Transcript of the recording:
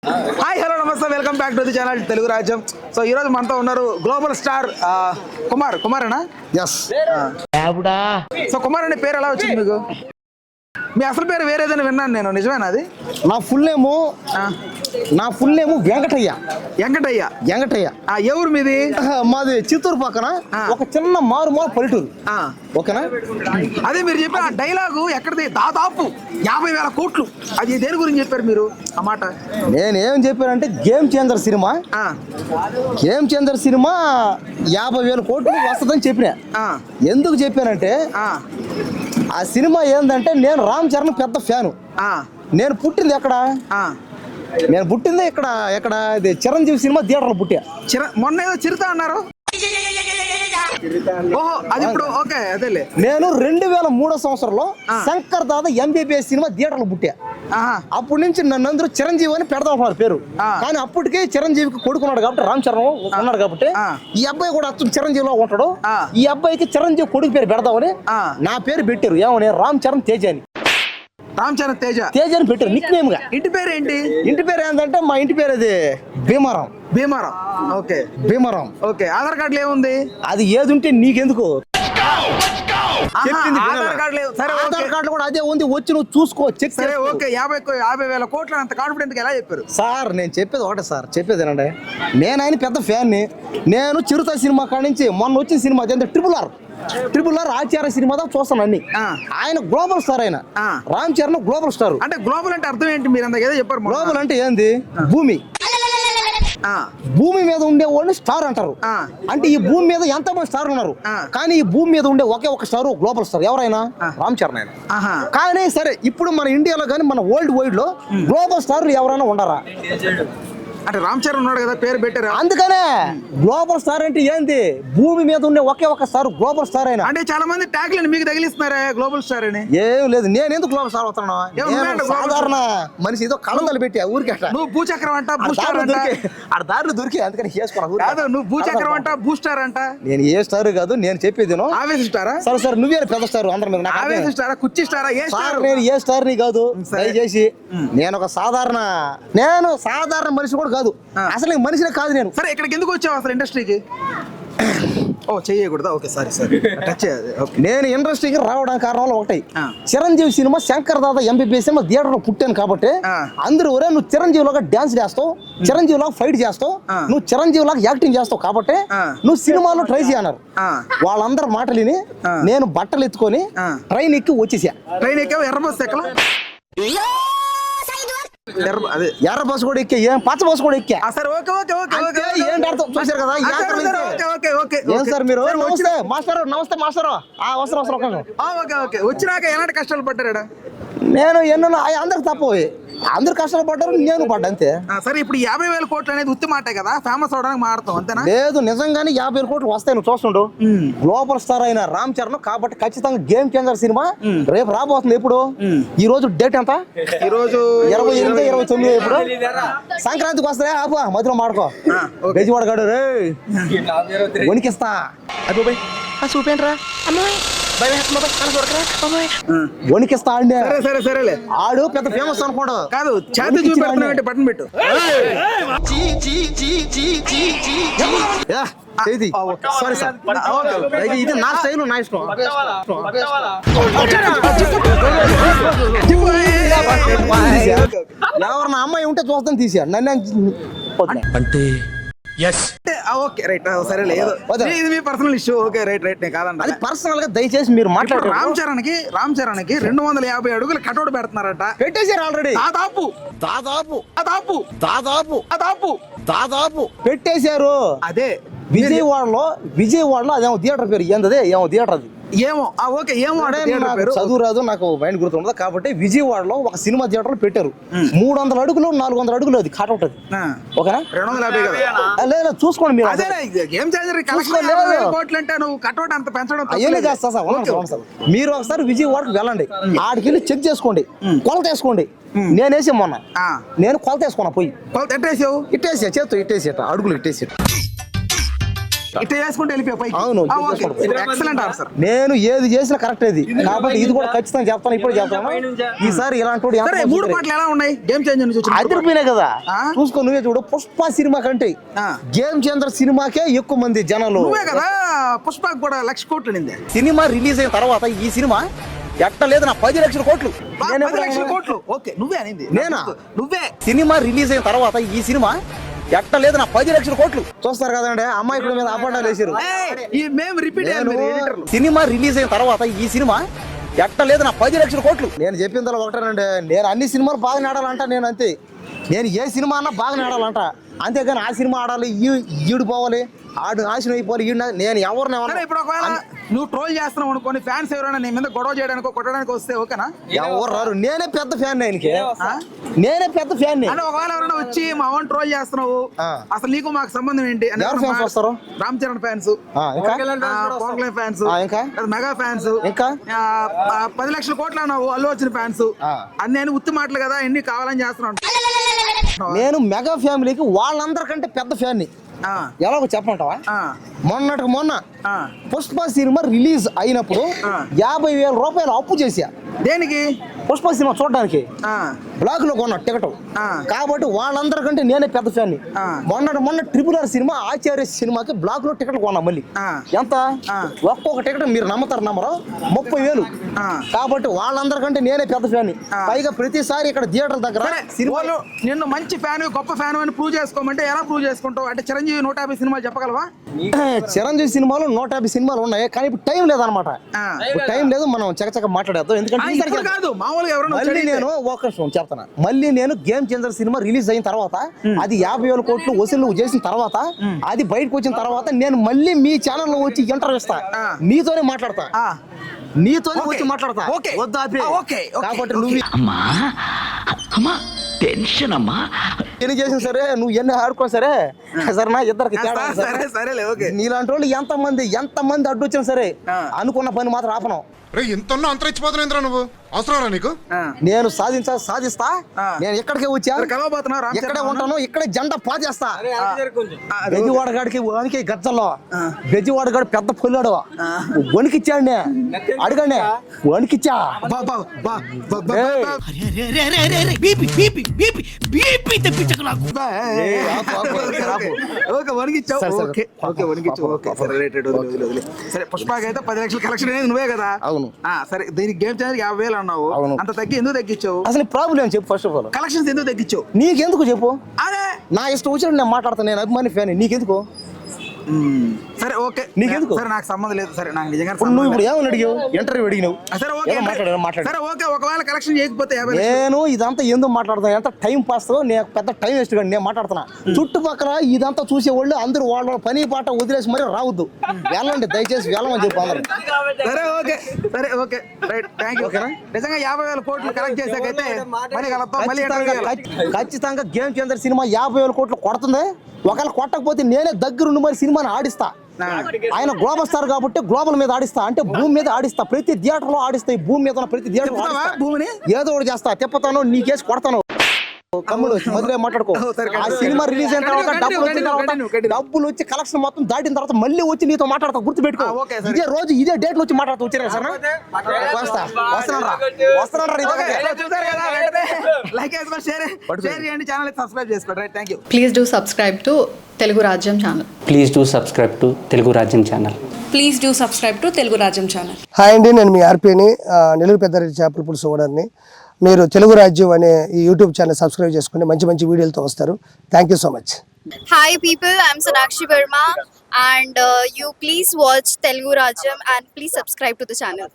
Hi hello నమస్తే welcome back to the channel Telugu Rajyam. So ఈ రోజు మనతో ఉన్నారు గ్లోబల్ స్టార్ కుమారేనా? ఎస్. సో కుమార్ అనే పేరు ఎలా వచ్చింది మీకు? మీ అసలు పేరు వేరేదని విన్నాను నేను, నిజమేనా అది? నా ఫుల్ నేము వెంకటయ్య. వెంకటయ్య. ఏ ఊరు మీది? మాది చిత్తూరు పక్కన ఒక చిన్న మారుమూల పల్లెటూరు. ఓకేనా? అదే మీరు చెప్పిన ఆ డైలాగు ఎక్కడిది? దాదాపు 50,000 కోట్లు. అది దేని గురించి చెప్పారు మీరు ఆ మాట? నేనేం చెప్పానంటే గేమ్ చేంజర్ సినిమా 50,000 కోట్లు వస్తుందని చెప్పిన. ఎందుకు చెప్పానంటే ఆ సినిమా ఏంటంటే నేను రామ్ చరణ్ పెద్ద ఫ్యాను. నేను పుట్టింది ఎక్కడ? నేను పుట్టింది ఎక్కడ ఇది చిరంజీవి సినిమా థియేటర్లో పుట్టా. మొన్న ఏదో చిరుత అన్నారు. ఓహో, అది ఇప్పుడు ఓకే. అదేలే. నేను 2003 సంవత్సరంలో శంకర్ దాదా MBBS సినిమా థియేటర్లో పుట్టా. అప్పటి నుంచి నన్ను అందరూ చిరంజీవి అని పెడదాం పేరు. కానీ అప్పటికే చిరంజీవికి కొడుకున్నాడు కాబట్టి, రామ్ చరణ్ ఉన్నాడు కాబట్టి ఈ అబ్బాయి కూడా అతను చిరంజీవిలో ఉంటాడు. ఈ అబ్బాయికి చిరంజీవి కొడుకు పేరు పెడదామని నా పేరు పెట్టారు. ఏమని? రామ్ చరణ్ తేజ అని. రామ్ చరణ్ తేజ అని పెట్టారు నిక్ నేమ్ గా. ఇంటి పేరు ఏంటి? ఇంటి పేరు ఏంటంటే మా ఇంటి పేరు అది భీమారాం. ఓకే, భీమారాం. ఓకే. ఆధార్ కార్డులో ఏముంది? అది ఏది ఉంటే నీకెందుకు? ఆధార్ కార్డు కూడా అదే ఉంది, వచ్చి నువ్వు చూసుకో, చెక్. సరే ఓకే. 50,000 కోట్లు అంత కాన్ఫిడెంట్ గా ఎలా చెప్పారు సార్? నేను చెప్పేది ఒకటే సార్, చెప్పేదేనండి. నేను ఆయన పెద్ద ఫ్యాన్ ని. నేను చిరుత సినిమా కాడి నుంచి మొన్న వచ్చిన సినిమా ట్రిపుల్ ఆర్ ఆచార్య సినిమా దా చూస్తాను అన్ని. ఆయన గ్లోబల్ స్టార్. ఆయన రామ్ చరణ్ గ్లోబల్ స్టార్. అంటే గ్లోబల్ అంటే అర్థం ఏంటి? మీరు అంత ఏదో చెప్పారు. గ్లోబల్ అంటే ఏంది? భూమి మీద ఉండే వాళ్ళని స్టార్ అంటారు. అంటే ఈ భూమి మీద ఎంతమంది స్టార్ ఉన్నారు, కానీ ఈ భూమి మీద ఉండే ఒకే ఒక స్టార్ గ్లోబల్ స్టార్. ఎవరైనా? రామ్ చరణ్ ఆయన. కానీ సరే, ఇప్పుడు మన ఇండియాలో కానీ మన వరల్డ్ వైడ్ లో గ్లోబల్ స్టార్లు ఎవరైనా ఉండరా? అంటే రామ్ చరణ్ ఉన్నాడు కదా, పేరు పెట్టారు. అందుకనే గ్లోబల్ స్టార్ అంటే ఏంది? భూమి మీద ఉండే ఒకే ఒక స్టార్ గ్లోబల్ స్టార్ అయినా. అంటే చాలా మంది ట్యాగ్లను మీకు తగిలిస్తున్నారా గ్లోబల్ స్టార్ అని? ఏం లేదు, నేను ఎందుకు గ్లోబల్ స్టార్ అవుతాను? సాధారణ మనిషి, ఏదో కళందలు పెట్టి ఊరికి. నువ్వు భూచక్రం అంట, దారిలో దొరికి అందుకని చేసుకోరా. నువ్వు భూచక్రం అంట, బూస్టార్ అంట. నేను ఏ స్టార్ కాదు, నేను చెప్పేది ఆవేశ స్టారా? సరే నువ్వే పెద్ద స్టార్ అందరి మీద. ఆవేశ స్టారా, కుర్చీ స్టారా? ఏ స్టార్? నేను ఏ స్టార్ ని కాదు, దయచేసి. నేను ఒక సాధారణ మనిషి కూడా కాదు, అసలు మనిషినే కాదు నేను. సరే, ఇక్కడికి ఎందుకు వచ్చావు అసలు ఇండస్ట్రీకి? ఓ, చెయ్యకూడదా? Okay, sorry touch. నేను ఇండస్ట్రీకి రావడానికి కారణాలు ఒకటి. Chiranjeevi cinema Shankar Dada MBBS cinema theatre లో పుట్టాను కాబట్టి అందరూ నువ్వు చిరంజీవిలాగా డాన్స్ చేస్తావు, చిరంజీవిలాగా ఫైట్ చేస్తావు, నువ్వు చిరంజీవిలాగా యాక్టింగ్ చేస్తావు కాబట్టి నువ్వు సినిమాలో ట్రై చేయన్నారు. వాళ్ళందరూ మాటలు విని నేను బట్టలు ఎత్తుకొని ట్రైన్ ఎక్కి వచ్చేసా. ట్రైన్ ఎక్కావు? ఎర్ర బస్ ఎక్కలా? ఎర్ర బస్సు కూడా ఎక్కా, ఏం పచ్చ బస్సు కూడా ఎక్కా. సరే ఓకే. ఏంటి అర్థం చూసారు కదా? ఏం సార్ మీరు? నమస్తే మాస్టర్. వస్తారు. ఓకే. వచ్చినాక ఎలాంటి కష్టాలు పడ్డారా? నేను అందరికి తప్పవి, అందరు కష్టాలు పడ్డారు, నేను పడ్డా అంతే. సరే, ఇప్పుడు 50,000 కోట్లు అనేది ఉత్తి మాటే కదా, ఫేమస్ అవడానికి మారుతాం అంతేనా? లేదు, నిజంగానే 50,000 కోట్లు వస్తాయి. నువ్వు చూస్తుండు. గ్లోబల్ స్టార్ అయిన రామ్ చరణ్ కాబట్టి ఖచ్చితంగా గేమ్ చేంజర్ సినిమా రేపు రాబోతుంది. ఎప్పుడు? ఈ రోజు డేట్ ఎంత? ఈ రోజు 28, 29. ఎప్పుడు? సంక్రాంతికి వస్తాయి. ఆపా, మధ్యలో మాడుకో. గజివాడ గాడు రే వణికిస్తా. చూపేంట్రా వణికిస్తా అండి. సరేలే. ఆడు పెద్ద ఫేమస్ అనుకోడు కాదు, ఛాతీ చూపెడుతున్నావు, బటన్ పెట్టు. సారీ సార్, ఇది నా స్టైల్, నా ఇష్టం. ఎవరన్నా అమ్మాయి ఉంటే చూస్తాను, తీసాడు నన్ను అంటే. ఓకే రైట్, సరేలే. ఇది మీ పర్సనల్ ఇష్యూ. Okay right. నేను కాదండి, అది పర్సనల్ గా దయచేసి మీరు మాట్లాడారు. రామ్ చరణ్ కి 250 అడుగులు కటౌట్ పెడుతున్నారట. పెట్టేశారు ఆల్రెడీ. దాదాపు పెట్టేశారు. అదే విజయవాడలో అదేమో థియేటర్ పేరు ఏంటది? థియేటర్ అది ఏమో. ఓకే, ఏమో. చదువు రాదు, నాకు మైండ్ గుర్తుండదు కాబట్టి విజయవాడలో ఒక సినిమా థియేటర్ పెట్టారు. 300 అడుగులు 400 అడుగులు అది కటౌట్. అది ఓకేనా? 250 కదా? లేదు, చూసుకోండి మీరు. కటౌట్ అంత పెంచడం చేస్తా సార్. మీరు ఒకసారి విజయవాడకు వెళ్ళండి, ఆడికి వెళ్ళి చెక్ చేసుకోండి, కొలత వేసుకోండి. నేను వేసి మొన్న కొలత వేసుకున్నా, పోయి కొలత ఎట్టేసావు? ఇట్టేసా, చేత్తో ఇట్టేసేట, అడుగులు ఇట్టేసేట. ఇట్లా చేసుకుంటే వెళ్ళిపోయి పైకి. అవును, ఎక్సలెంట్ ఆన్సర్. నేను ఏది చేసినా కరెక్ట్ ఇది కాబట్టి ఇది కూడా ఖచ్చితంగా చెప్తాను, ఇప్పుడు చెప్తాను. ఈసారి ఇలాంటి వాడు సరే, ఎంత 3 పాటలు ఎలా ఉన్నాయి? గేమ్ చేంజర్ నుంచి వచ్చిన అదిరిపోయినాయి కదా, చూసుకో నువ్వే చూడు. పుష్ప సినిమా కంటే గేమ్ చేంజర్ సినిమాకే ఎక్కువ మంది జనాలు. నువ్వే కదా పుష్పకు కూడా 1,00,000 కోట్లు నిందే. సినిమా రిలీజ్ అయిన తర్వాత ఈ సినిమా ఎట్ట లేదు నా 10 లక్షల కోట్లు. 10 లక్షల కోట్లు. ఓకే, నువ్వే అనింది. నేనా? నువ్వే. సినిమా రిలీజ్ అయిన తర్వాత ఈ సినిమా ఎట్ట లేదు నా 10 లక్షల కోట్లు. చూస్తారు కదండి అమ్మాయికుల మీద అపాండాలు వేసారు. మేము రిపీట్ సినిమా రిలీజ్ అయిన తర్వాత ఈ సినిమా ఎట్ట లేదు నా 10 లక్షల కోట్లు. నేను చెప్పింది ఒకటేనండి, నేను అన్ని సినిమాలు బాగా ఆడాలంట. నేను అంతే, నేను ఏ సినిమా అన్నా బాగా ఆడాలంట. అంతేగాని ఆ సినిమా ఆడాలి, ఈడు పోవాలి, ఆడు నాశనం అయిపోవాలి, నేను ఎవరిని ఇప్పుడు ఒకవేళ నువ్వు ట్రోల్ చేస్తున్నావు అనుకోని ఫ్యాన్స్ ఎవరైనా నీ మీద గొడవ చేయడానికో కొట్టడానికి వస్తే ఓకేనా? ఎవరు రారు, నేనే పెద్ద ఫ్యాన్. ఆయనకి నేనే పెద్ద ఫ్యాన్. అంటే ఒకవేళ ఎవరైనా వచ్చి మా ఓన్ ట్రోల్ చేస్తున్నావు, అసలు నీకు మాకు సంబంధం ఏంటి? ఎవరు ఫ్యాన్స్ వస్తారు? Ram Charan fans, Pawan Kalyan fans, mega fans, ఇంకా 10 లక్షల కోట్లు అన్నావు అల్లు అర్జున్ ఫ్యాన్స్. అని నేను ఉత్తి మాటలు కదా, ఎన్ని కావాలని చేస్తున్నాను. నేను మెగా ఫ్యామిలీకి వాళ్ళందరికంటే పెద్ద ఫ్యాన్ని. ఎలాగో చెప్పమంటావా? మొన్న పుష్ప సినిమా రిలీజ్ అయినప్పుడు 50,000 రూపాయలు అప్పు చేశా. దేనికి? పుష్ప సినిమా చూడడానికి. బ్లాక్ లో కొన్నా టికెట్. కాబట్టి వాళ్ళందరికంటే నేనే పెద్ద ఫ్యాన్. మొన్న RRR సినిమా ఆచార్య సినిమాకి బ్లాక్ లో టికెట్ కొన్నా. మళ్ళీ ఎంత? ఒక్కొక్క టికెట్ మీరు నమ్మరు 30,000. కాబట్టి వాళ్ళందరికంటే నేనే పెద్ద ఫ్యాన్. పైగా ప్రతిసారి ఇక్కడ థియేటర్ దగ్గర సినిమాలు నిన్ను మంచి ఫ్యాన్, గొప్ప ఫ్యాన్ అని ప్రూవ్ చేసుకోమంటే ఎలా ప్రూవ్ చేసుకుంటావు? అంటే చిరంజీవి 150 సినిమాలు చెప్పగలవా? చిరంజీవి సినిమాలు 150 సినిమాలు ఉన్నాయి, కానీ ఇప్పుడు టైం లేదనమాట. టైం లేదు, మనం చకచక మాట్లాడేద్దాం. ఎందుకంటే మళ్ళీ నేను గేమ్ చేంజర్ సినిమా రిలీజ్ అయిన తర్వాత, అది 50,000 కోట్లు వసూలు చేసిన తర్వాత, అది బయటకు వచ్చిన తర్వాత నేను మళ్ళీ మీ ఛానల్ లో వచ్చి ఇంటర్వ్యూ ఇస్తా, నీతోనే మాట్లాడతా, నీతోనే వచ్చి మాట్లాడతా. కాబట్టి నువ్వు టెన్షన్ అమ్మా ఎన్ని చేసిన సరే, నువ్వు ఎన్ని ఆడుకో సరే, సరేనా? ఇద్దరికి నీలాంటి వాళ్ళు ఎంతమంది అడ్డు వచ్చినా సరే అనుకున్న పని మాత్రం ఆపను. ఎంత అంతరించిపోతున్నా నువ్వు అవసరం నీకు? నేను సాధిస్తా. నేను ఇక్కడికే వచ్చా, ఇక్కడే ఉంటాను, ఇక్కడే జెండా పాచేస్తా. బెజవాడగాడికి వణికి గజ్జల్లో, బెజవాడగాడు పెద్ద పొల్లాడు, వణికిచ్చాడు. అడగండి, వణికిచ్చా. పుష్పకి అయితే 10 లక్షల కలెక్షన్ అనేది నువ్వే కదా? అవును. సరే, దీనికి గేమ్ చేంజర్ 50,000 అన్నావు. అంత తగ్గి ఎందుకు తగ్గించావు? అసలు ప్రాబ్లం చెప్పు. ఫస్ట్ ఆఫ్ ఆల్ కలెక్షన్స్ ఎందుకు తగ్గించావు? నీకెందుకు చెప్పు? అదే నా ఇష్టం వచ్చినట్టు నేను మాట్లాడతాను, నేను అభిమాని ఫ్యాన్. నీకెందుకు? సరే ఓకే, నీకెందుకు? సరే, నాకు సంబంధం లేదు. సరే, నాకు నిజంగా నువ్వు ఇప్పుడు ఏమని అడిగావు? ఇంటర్వ్యూ అడిగినావు. సరే ఓకే, సరే ఓకే. ఒకవేళ కలెక్షన్ చేయకపోతే నేను ఇదంతా ఎందుకు మాట్లాడతాను? ఎంత టైం పాస్, నేను పెద్ద టైం వేస్ట్ కానీ నేను మాట్లాడుతున్నా. చుట్టుపక్కల ఇదంతా చూసేవాళ్ళు అందరూ వాళ్ళ పని పాట వదిలేసి మరి రావద్దు, వెళ్ళండి దయచేసి, వెళ్ళమని చెప్పి అందరు. సరే ఓకే రైట్, థ్యాంక్ యూ. నిజంగా 50,000 కోట్లు కలెక్ట్ చేసాకైతే ఖచ్చితంగా గేమ్ చేంజర్ సినిమా 50,000 కోట్లు కొడుతుంది. ఒకవేళ కొట్టకపోతే నేనే దగ్గరుండి మరి సినిమాని ఆడిస్తా. ఆయన గ్లోబల్ స్టార్ కాబట్టి గ్లోబల్ మీద ఆడిస్తా, అంటే భూమి మీద ఆడిస్తా. ప్రతి థియేటర్ లో ఆడిస్తా, ఈ భూమి మీద ప్రతి థియేటర్ భూమిని ఏదో ఒకటి చేస్తా, తిప్పుతాను, నీ కేసు కొడతాను. కమ్ముడు మొదలే మాట్లాడుకో. ఆ సినిమా రిలీజ్ అయిన తర్వాత డబ్బులు వచ్చి కలెక్షన్ మొత్తం దాటిన తర్వాత మళ్ళీ వచ్చి నీతో మాట్లాడతా, గుర్తు పెట్టుకో. ఇదే రోజు ఇదే డేట్ లో వచ్చి మాట్లాడుతూ వచ్చారా sir? Please do subscribe to Telugu Rajyam channel. Please do subscribe to Telugu Rajyam channel. Please do subscribe to Telugu Rajyam channel. Hi అండి, నేను మీ ఆర్పీని, నెల్లూరు పెద్దారెడ్డి చేపల పులుసు ఓనర్ని. మీరు తెలుగు రాజ్యం అనే ఈ యూట్యూబ్ ఛానల్ సబ్స్క్రైబ్ చేసుకుని మంచి వీడియోలతో వస్తారు. Thank you so much. Hi people, I'm Sonakshi Verma and you please watch Telugu Rajyam and please subscribe to the channel.